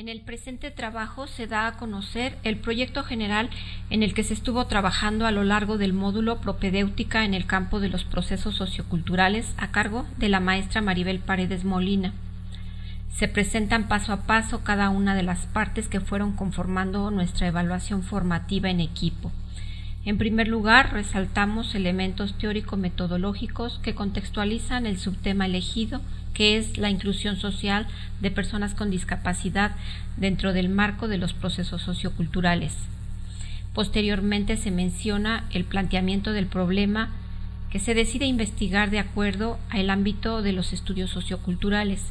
En el presente trabajo se da a conocer el proyecto general en el que se estuvo trabajando a lo largo del módulo Propedéutica en el campo de los procesos socioculturales a cargo de la maestra Maribel Paredes Molina. Se presentan paso a paso cada una de las partes que fueron conformando nuestra evaluación formativa en equipo. En primer lugar, resaltamos elementos teórico-metodológicos que contextualizan el subtema elegido, que es la inclusión social de personas con discapacidad dentro del marco de los procesos socioculturales. Posteriormente se menciona el planteamiento del problema que se decide investigar de acuerdo al ámbito de los estudios socioculturales.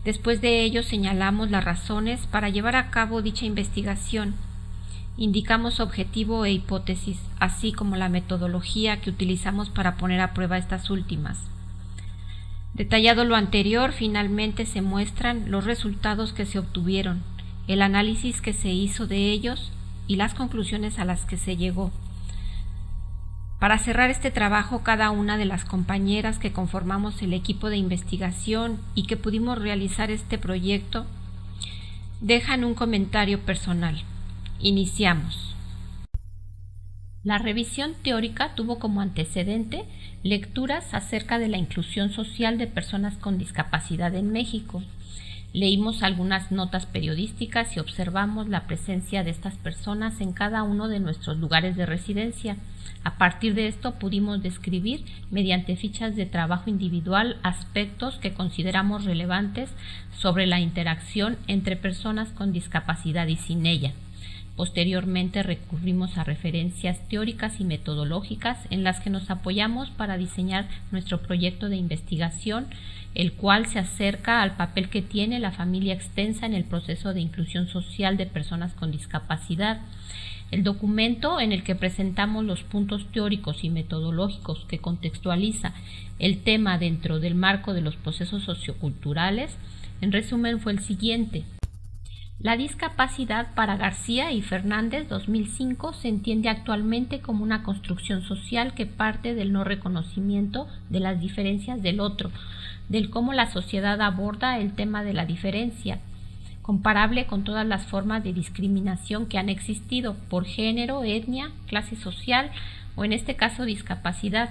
Después de ello señalamos las razones para llevar a cabo dicha investigación. Indicamos objetivo e hipótesis, así como la metodología que utilizamos para poner a prueba estas últimas. Detallado lo anterior, finalmente se muestran los resultados que se obtuvieron, el análisis que se hizo de ellos y las conclusiones a las que se llegó. Para cerrar este trabajo, cada una de las compañeras que conformamos el equipo de investigación y que pudimos realizar este proyecto, dejan un comentario personal. Iniciamos. La revisión teórica tuvo como antecedente lecturas acerca de la inclusión social de personas con discapacidad en México. Leímos algunas notas periodísticas y observamos la presencia de estas personas en cada uno de nuestros lugares de residencia. A partir de esto pudimos describir, mediante fichas de trabajo individual, aspectos que consideramos relevantes sobre la interacción entre personas con discapacidad y sin ella. Posteriormente recurrimos a referencias teóricas y metodológicas en las que nos apoyamos para diseñar nuestro proyecto de investigación, el cual se acerca al papel que tiene la familia extensa en el proceso de inclusión social de personas con discapacidad. El documento en el que presentamos los puntos teóricos y metodológicos que contextualiza el tema dentro del marco de los procesos socioculturales, en resumen, fue el siguiente. La discapacidad para García y Fernández 2005 se entiende actualmente como una construcción social que parte del no reconocimiento de las diferencias del otro, del cómo la sociedad aborda el tema de la diferencia, comparable con todas las formas de discriminación que han existido por género, etnia, clase social o en este caso discapacidad.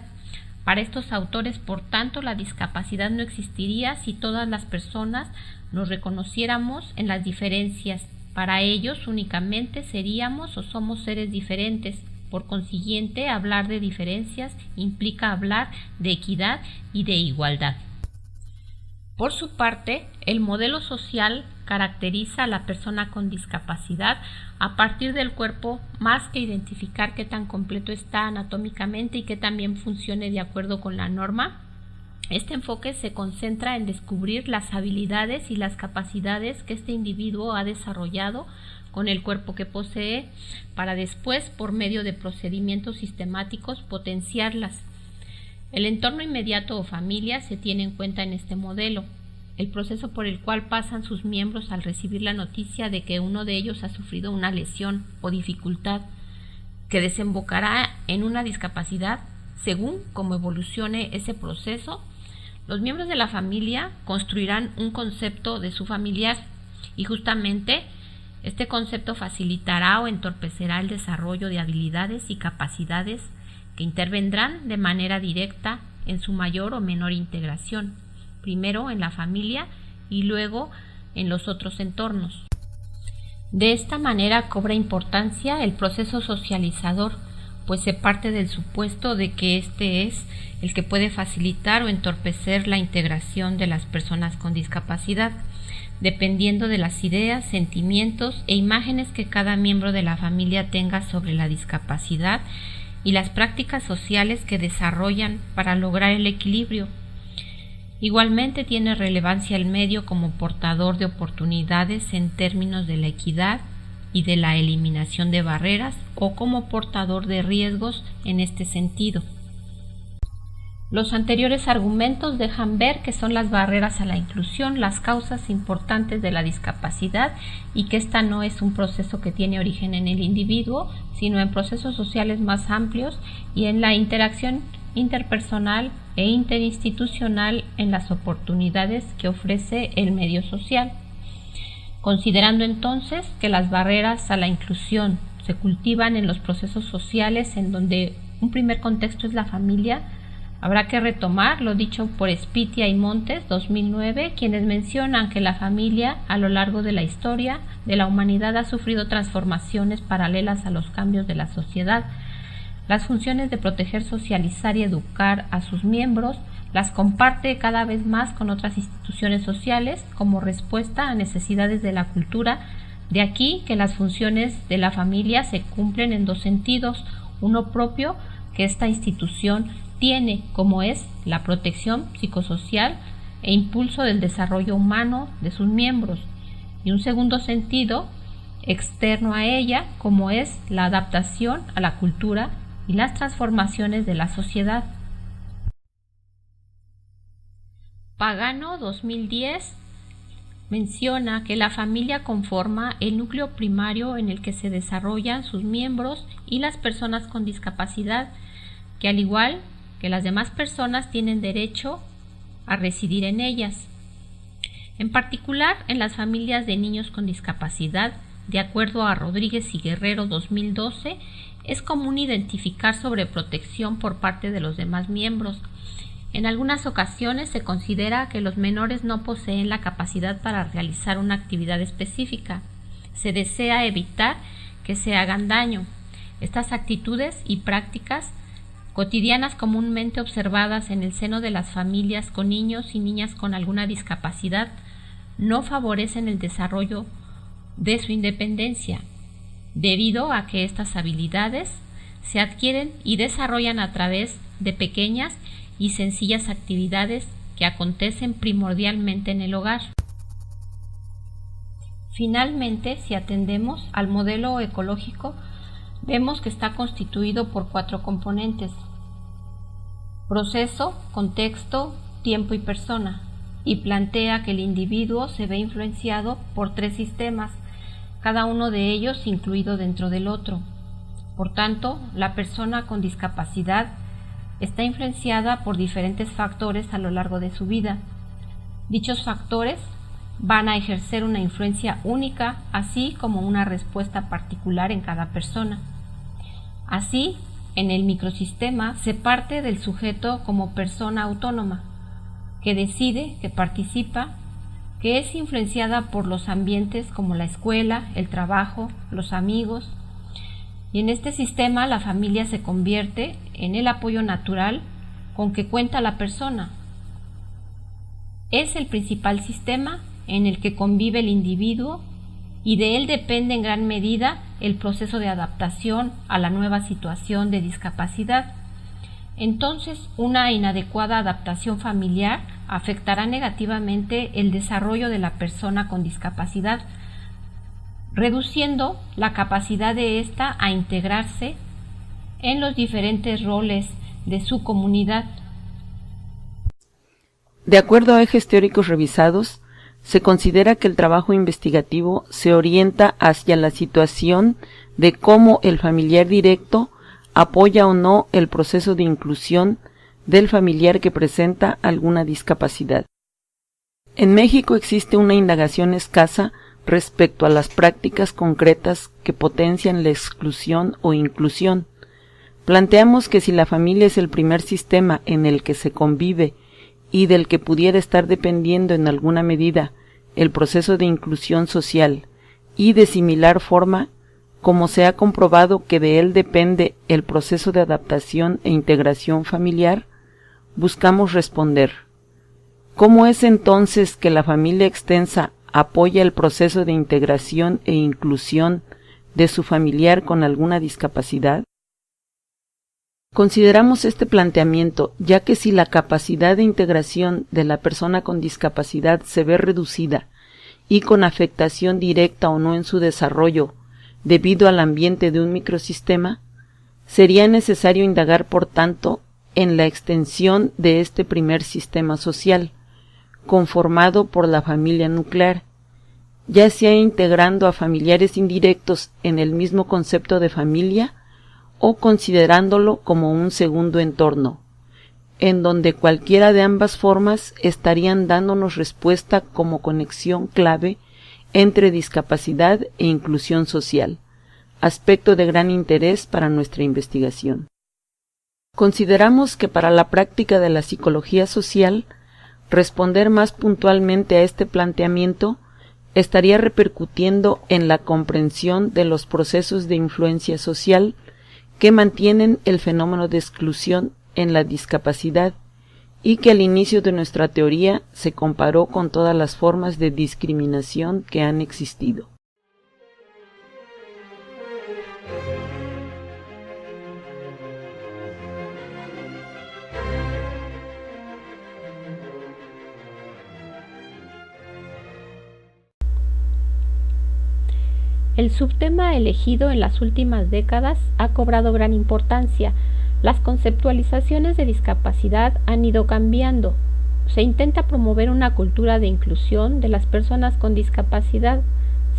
Para estos autores, por tanto, la discapacidad no existiría si todas las personas nos reconociéramos en las diferencias. Para ellos únicamente seríamos o somos seres diferentes. Por consiguiente, hablar de diferencias implica hablar de equidad y de igualdad. Por su parte, el modelo social caracteriza a la persona con discapacidad a partir del cuerpo, más que identificar qué tan completo está anatómicamente y qué tan bien funcione de acuerdo con la norma. Este enfoque se concentra en descubrir las habilidades y las capacidades que este individuo ha desarrollado con el cuerpo que posee, para después, por medio de procedimientos sistemáticos, potenciarlas. El entorno inmediato o familia se tiene en cuenta en este modelo, el proceso por el cual pasan sus miembros al recibir la noticia de que uno de ellos ha sufrido una lesión o dificultad que desembocará en una discapacidad. Según cómo evolucione ese proceso, los miembros de la familia construirán un concepto de su familiar y justamente este concepto facilitará o entorpecerá el desarrollo de habilidades y capacidades que intervendrán de manera directa en su mayor o menor integración, primero en la familia y luego en los otros entornos. De esta manera cobra importancia el proceso socializador, pues se parte del supuesto de que este es el que puede facilitar o entorpecer la integración de las personas con discapacidad, dependiendo de las ideas, sentimientos e imágenes que cada miembro de la familia tenga sobre la discapacidad y las prácticas sociales que desarrollan para lograr el equilibrio. Igualmente tiene relevancia el medio como portador de oportunidades en términos de la equidad y de la eliminación de barreras o como portador de riesgos en este sentido. Los anteriores argumentos dejan ver que son las barreras a la inclusión las causas importantes de la discapacidad y que esta no es un proceso que tiene origen en el individuo, sino en procesos sociales más amplios y en la interacción interpersonal e interinstitucional en las oportunidades que ofrece el medio social. considerando entonces que las barreras a la inclusión se cultivan en los procesos sociales en donde un primer contexto es la familia, habrá que retomar lo dicho por Spitia y Montes, 2009, quienes mencionan que la familia a lo largo de la historia de la humanidad ha sufrido transformaciones paralelas a los cambios de la sociedad. Las funciones de proteger, socializar y educar a sus miembros las comparte cada vez más con otras instituciones sociales como respuesta a necesidades de la cultura. De aquí que las funciones de la familia se cumplen en dos sentidos, uno propio que esta institución tiene, como es la protección psicosocial e impulso del desarrollo humano de sus miembros, y un segundo sentido externo a ella, como es la adaptación a la cultura y las transformaciones de la sociedad. Pagano, 2010, menciona que la familia conforma el núcleo primario en el que se desarrollan sus miembros y las personas con discapacidad, que al igual que las demás personas tienen derecho a residir en ellas. En particular, en las familias de niños con discapacidad, de acuerdo a Rodríguez y Guerrero, 2012, es común identificar sobreprotección por parte de los demás miembros. En algunas ocasiones se considera que los menores no poseen la capacidad para realizar una actividad específica. Se desea evitar que se hagan daño. Estas actitudes y prácticas cotidianas comúnmente observadas en el seno de las familias con niños y niñas con alguna discapacidad no favorecen el desarrollo de su independencia, debido a que estas habilidades se adquieren y desarrollan a través de pequeñas y sencillas actividades que acontecen primordialmente en el hogar. Finalmente, si atendemos al modelo ecológico, vemos que está constituido por 4 componentes: proceso, contexto, tiempo y persona, y plantea que el individuo se ve influenciado por 3 sistemas, cada uno de ellos incluido dentro del otro. Por tanto, la persona con discapacidad está influenciada por diferentes factores a lo largo de su vida. Dichos factores van a ejercer una influencia única, así como una respuesta particular en cada persona. Así, en el microsistema se parte del sujeto como persona autónoma, que decide, que participa, que es influenciada por los ambientes como la escuela, el trabajo, los amigos. Y en este sistema la familia se convierte en el apoyo natural con que cuenta la persona. Es el principal sistema en el que convive el individuo y de él depende en gran medida el proceso de adaptación a la nueva situación de discapacidad. Entonces, una inadecuada adaptación familiar afectará negativamente el desarrollo de la persona con discapacidad, reduciendo la capacidad de ésta a integrarse en los diferentes roles de su comunidad. De acuerdo a ejes teóricos revisados, se considera que el trabajo investigativo se orienta hacia la situación de cómo el familiar directo apoya o no el proceso de inclusión del familiar que presenta alguna discapacidad. En México existe una indagación escasa respecto a las prácticas concretas que potencian la exclusión o inclusión. Planteamos que si la familia es el primer sistema en el que se convive y del que pudiera estar dependiendo en alguna medida el proceso de inclusión social, y de similar forma, como se ha comprobado que de él depende el proceso de adaptación e integración familiar, buscamos responder: ¿cómo es entonces que la familia extensa apoya el proceso de integración e inclusión de su familiar con alguna discapacidad? Consideramos este planteamiento ya que si la capacidad de integración de la persona con discapacidad se ve reducida y con afectación directa o no en su desarrollo debido al ambiente de un microsistema, sería necesario indagar, por tanto, en la extensión de este primer sistema social, conformado por la familia nuclear, ya sea integrando a familiares indirectos en el mismo concepto de familia o considerándolo como un segundo entorno, en donde cualquiera de ambas formas estarían dándonos respuesta como conexión clave entre discapacidad e inclusión social, aspecto de gran interés para nuestra investigación. Consideramos que para la práctica de la psicología social, responder más puntualmente a este planteamiento estaría repercutiendo en la comprensión de los procesos de influencia social que mantienen el fenómeno de exclusión en la discapacidad y que al inicio de nuestra teoría se comparó con todas las formas de discriminación que han existido. El subtema elegido en las últimas décadas ha cobrado gran importancia. Las conceptualizaciones de discapacidad han ido cambiando. Se intenta promover una cultura de inclusión de las personas con discapacidad.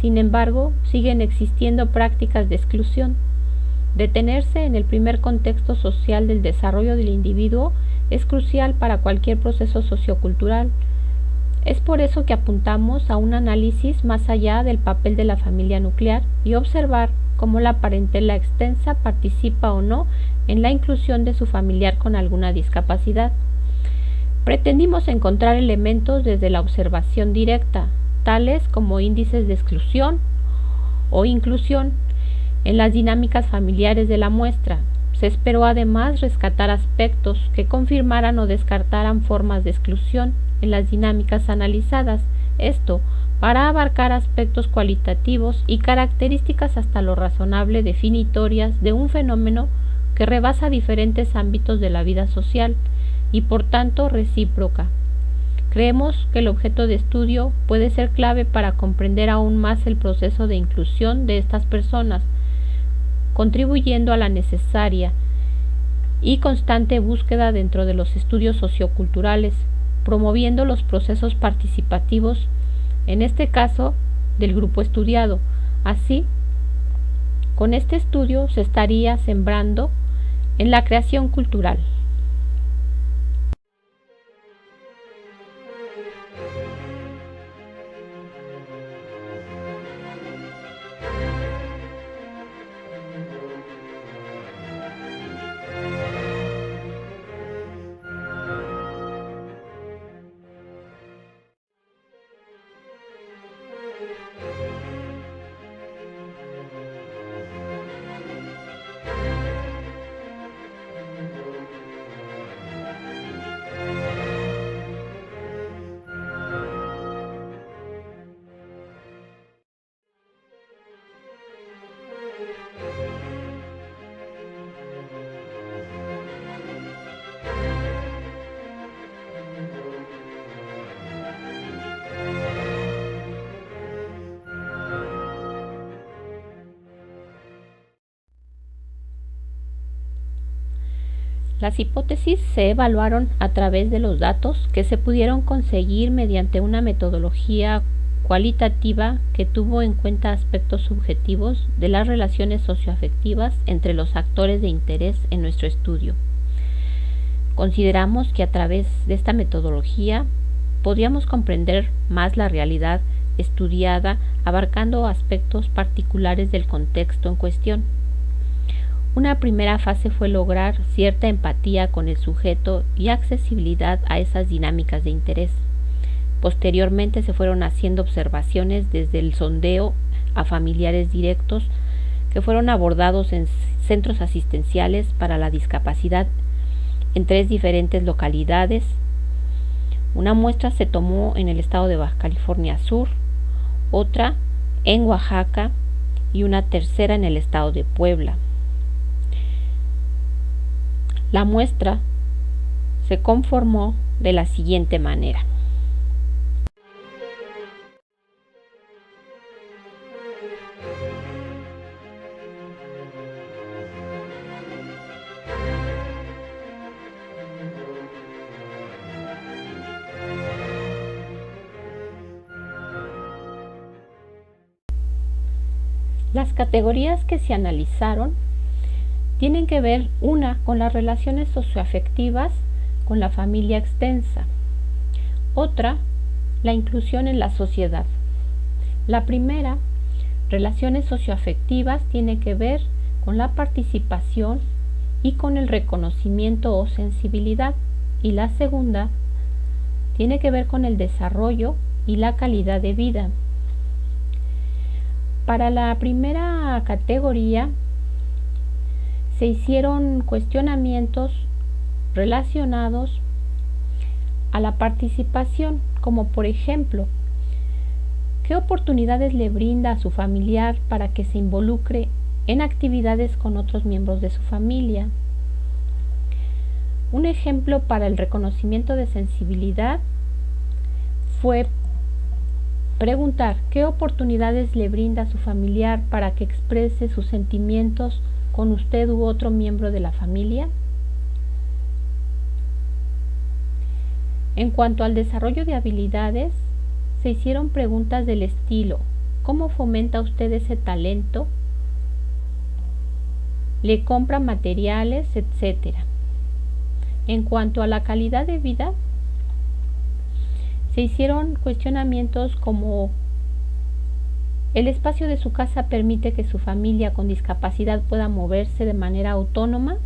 Sin embargo, siguen existiendo prácticas de exclusión. Detenerse en el primer contexto social del desarrollo del individuo es crucial para cualquier proceso sociocultural. Es por eso que apuntamos a un análisis más allá del papel de la familia nuclear y observar cómo la parentela extensa participa o no en la inclusión de su familiar con alguna discapacidad. Pretendimos encontrar elementos desde la observación directa, tales como índices de exclusión o inclusión en las dinámicas familiares de la muestra. Se esperó además rescatar aspectos que confirmaran o descartaran formas de exclusión en las dinámicas analizadas, esto para abarcar aspectos cualitativos y características hasta lo razonable definitorias de un fenómeno que rebasa diferentes ámbitos de la vida social y por tanto recíproca. Creemos que el objeto de estudio puede ser clave para comprender aún más el proceso de inclusión de estas personas, contribuyendo a la necesaria y constante búsqueda dentro de los estudios socioculturales, promoviendo los procesos participativos, en este caso del grupo estudiado. Así, con este estudio se estaría sembrando en la creación cultural. Las hipótesis se evaluaron a través de los datos que se pudieron conseguir mediante una metodología cualitativa que tuvo en cuenta aspectos subjetivos de las relaciones socioafectivas entre los actores de interés en nuestro estudio. Consideramos que a través de esta metodología podríamos comprender más la realidad estudiada, abarcando aspectos particulares del contexto en cuestión. Una primera fase fue lograr cierta empatía con el sujeto y accesibilidad a esas dinámicas de interés. Posteriormente se fueron haciendo observaciones desde el sondeo a familiares directos que fueron abordados en centros asistenciales para la discapacidad en 3 diferentes localidades. Una muestra se tomó en el estado de Baja California Sur, otra en Oaxaca y una tercera en el estado de Puebla. La muestra se conformó de la siguiente manera. Las categorías que se analizaron tienen que ver, una, con las relaciones socioafectivas con la familia extensa, otra, la inclusión en la sociedad, La primera, relaciones socioafectivas, tiene que ver con la participación y con el reconocimiento o sensibilidad. Y la segunda tiene que ver con el desarrollo y la calidad de vida. Para la primera categoría se hicieron cuestionamientos relacionados a la participación, como por ejemplo, ¿qué oportunidades le brinda a su familiar para que se involucre en actividades con otros miembros de su familia? Un ejemplo para el reconocimiento de sensibilidad fue preguntar qué oportunidades le brinda a su familiar para que exprese sus sentimientos con usted u otro miembro de la familia. En cuanto al desarrollo de habilidades, se hicieron preguntas del estilo: ¿cómo fomenta usted ese talento? ¿Le compra materiales, etcétera? En cuanto a la calidad de vida, se hicieron cuestionamientos como: ¿el espacio de su casa permite que su familia con discapacidad pueda moverse de manera autónoma?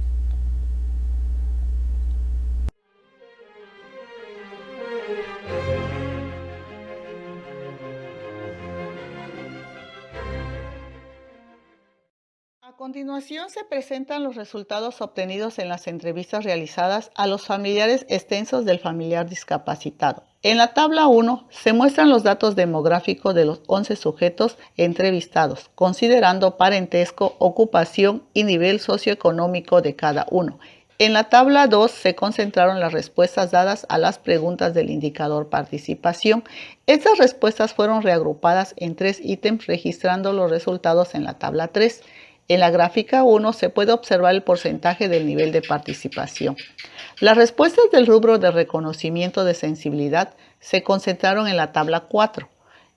A continuación se presentan los resultados obtenidos en las entrevistas realizadas a los familiares extensos del familiar discapacitado. En la tabla 1 se muestran los datos demográficos de los 11 sujetos entrevistados, considerando parentesco, ocupación y nivel socioeconómico de cada uno. En la tabla 2 se concentraron las respuestas dadas a las preguntas del indicador participación. Estas respuestas fueron reagrupadas en 3 ítems, registrando los resultados en la tabla 3. En la gráfica 1 se puede observar el porcentaje del nivel de participación. Las respuestas del rubro de reconocimiento de sensibilidad se concentraron en la tabla 4.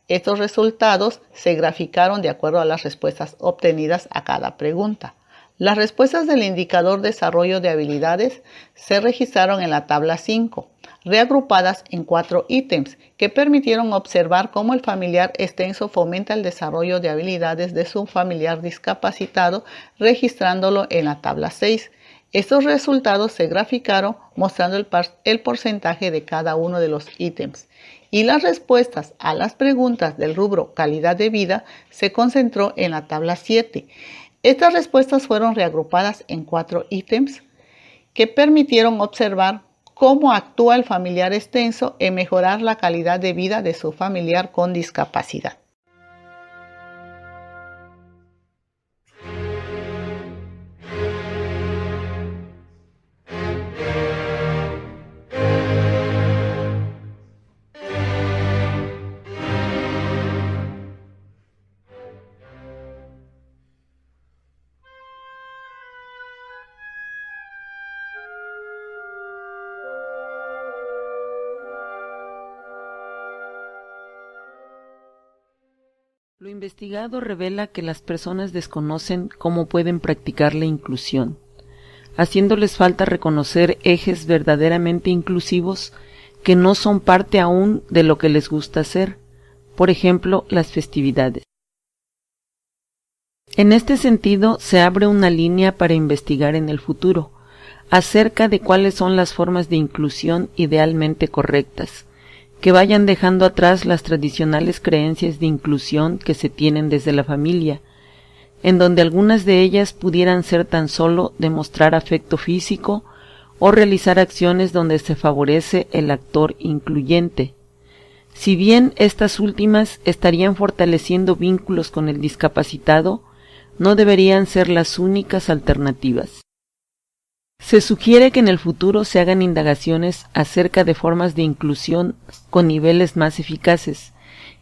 Estos resultados se graficaron de acuerdo a las respuestas obtenidas a cada pregunta. Las respuestas del indicador desarrollo de habilidades se registraron en la tabla 5, reagrupadas en 4 ítems que permitieron observar cómo el familiar extenso fomenta el desarrollo de habilidades de su familiar discapacitado, registrándolo en la tabla 6. Estos resultados se graficaron mostrando el porcentaje de cada uno de los ítems. Y las respuestas a las preguntas del rubro calidad de vida se concentró en la tabla 7. Estas respuestas fueron reagrupadas en 4 ítems que permitieron observar cómo actúa el familiar extenso en mejorar la calidad de vida de su familiar con discapacidad. Lo investigado revela que las personas desconocen cómo pueden practicar la inclusión, haciéndoles falta reconocer ejes verdaderamente inclusivos que no son parte aún de lo que les gusta hacer, por ejemplo, las festividades. En este sentido, se abre una línea para investigar en el futuro acerca de cuáles son las formas de inclusión idealmente correctas, que vayan dejando atrás las tradicionales creencias de inclusión que se tienen desde la familia, en donde algunas de ellas pudieran ser tan solo demostrar afecto físico o realizar acciones donde se favorece el actor incluyente. Si bien estas últimas estarían fortaleciendo vínculos con el discapacitado, no deberían ser las únicas alternativas. Se sugiere que en el futuro se hagan indagaciones acerca de formas de inclusión con niveles más eficaces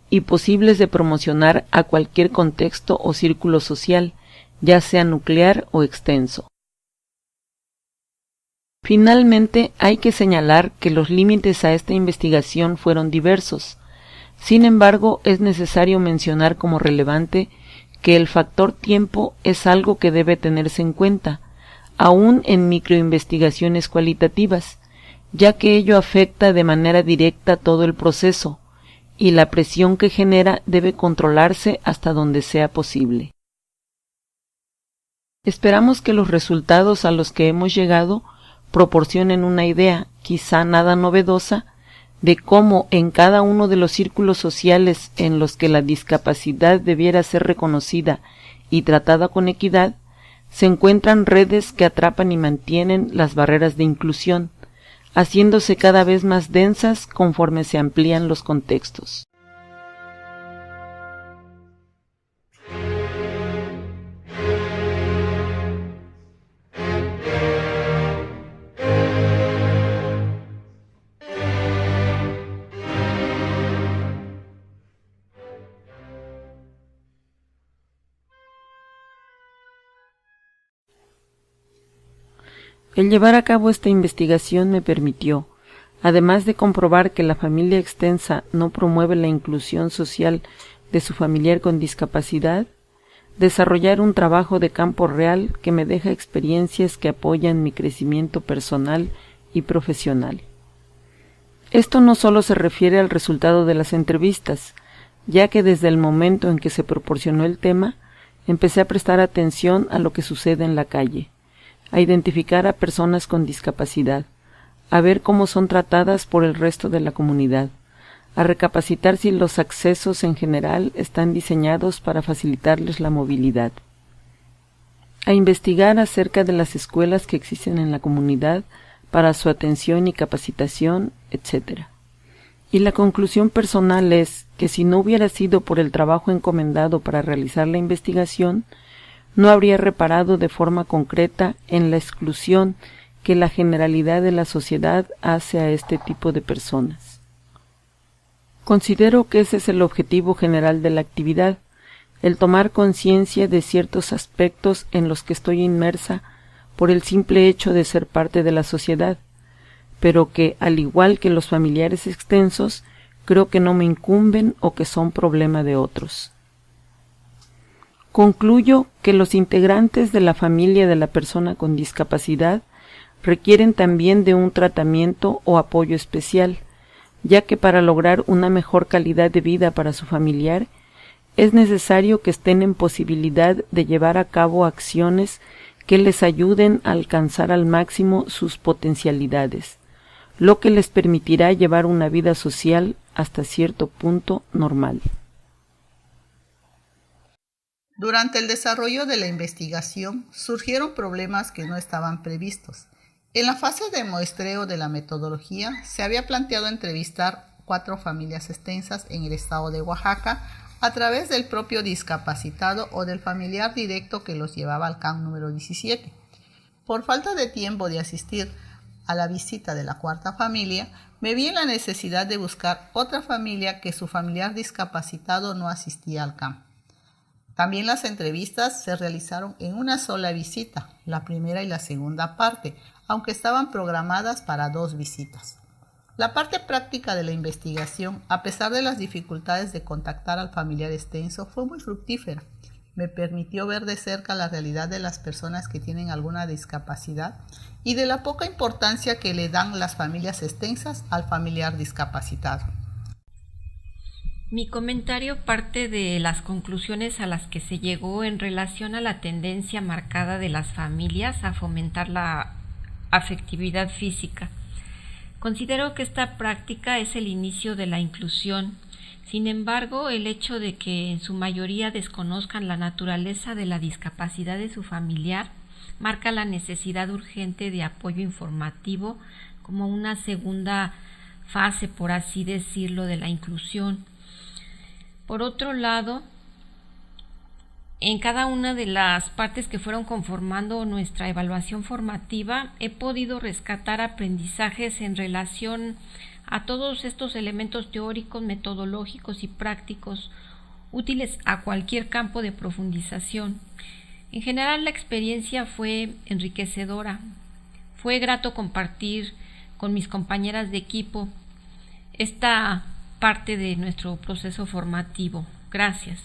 y posibles de promocionar a cualquier contexto o círculo social, ya sea nuclear o extenso. Finalmente, hay que señalar que los límites a esta investigación fueron diversos. Sin embargo, es necesario mencionar como relevante que el factor tiempo es algo que debe tenerse en cuenta, aún en microinvestigaciones cualitativas, ya que ello afecta de manera directa todo el proceso, y la presión que genera debe controlarse hasta donde sea posible. Esperamos que los resultados a los que hemos llegado proporcionen una idea, quizá nada novedosa, de cómo en cada uno de los círculos sociales en los que la discapacidad debiera ser reconocida y tratada con equidad, se encuentran redes que atrapan y mantienen las barreras de inclusión, haciéndose cada vez más densas conforme se amplían los contextos. El llevar a cabo esta investigación me permitió, además de comprobar que la familia extensa no promueve la inclusión social de su familiar con discapacidad, desarrollar un trabajo de campo real que me deja experiencias que apoyan mi crecimiento personal y profesional. Esto no solo se refiere al resultado de las entrevistas, ya que desde el momento en que se proporcionó el tema, empecé a prestar atención a lo que sucede en la calle, a identificar a personas con discapacidad, a ver cómo son tratadas por el resto de la comunidad, a recapacitar si los accesos en general están diseñados para facilitarles la movilidad, a investigar acerca de las escuelas que existen en la comunidad para su atención y capacitación, etc. Y la conclusión personal es que si no hubiera sido por el trabajo encomendado para realizar la investigación, no habría reparado de forma concreta en la exclusión que la generalidad de la sociedad hace a este tipo de personas. Considero que ese es el objetivo general de la actividad, el tomar conciencia de ciertos aspectos en los que estoy inmersa por el simple hecho de ser parte de la sociedad, pero que, al igual que los familiares extensos, creo que no me incumben o que son problema de otros. Concluyo que los integrantes de la familia de la persona con discapacidad requieren también de un tratamiento o apoyo especial, ya que para lograr una mejor calidad de vida para su familiar, es necesario que estén en posibilidad de llevar a cabo acciones que les ayuden a alcanzar al máximo sus potencialidades, lo que les permitirá llevar una vida social hasta cierto punto normal. Durante el desarrollo de la investigación surgieron problemas que no estaban previstos. En la fase de muestreo de la metodología se había planteado entrevistar 4 familias extensas en el estado de Oaxaca a través del propio discapacitado o del familiar directo que los llevaba al CAN número 17. Por falta de tiempo de asistir a la visita de la 4ª familia, me vi en la necesidad de buscar otra familia que su familiar discapacitado no asistía al CAN. También las entrevistas se realizaron en una sola visita, la primera y la segunda parte, aunque estaban programadas para 2 visitas. La parte práctica de la investigación, a pesar de las dificultades de contactar al familiar extenso, fue muy fructífera. Me permitió ver de cerca la realidad de las personas que tienen alguna discapacidad y de la poca importancia que le dan las familias extensas al familiar discapacitado. Mi comentario parte de las conclusiones a las que se llegó en relación a la tendencia marcada de las familias a fomentar la afectividad física. Considero que esta práctica es el inicio de la inclusión. Sin embargo, el hecho de que en su mayoría desconozcan la naturaleza de la discapacidad de su familiar marca la necesidad urgente de apoyo informativo como una segunda fase, por así decirlo, de la inclusión. Por otro lado, en cada una de las partes que fueron conformando nuestra evaluación formativa, he podido rescatar aprendizajes en relación a todos estos elementos teóricos, metodológicos y prácticos útiles a cualquier campo de profundización. En general, la experiencia fue enriquecedora. Fue grato compartir con mis compañeras de equipo esta parte de nuestro proceso formativo. Gracias.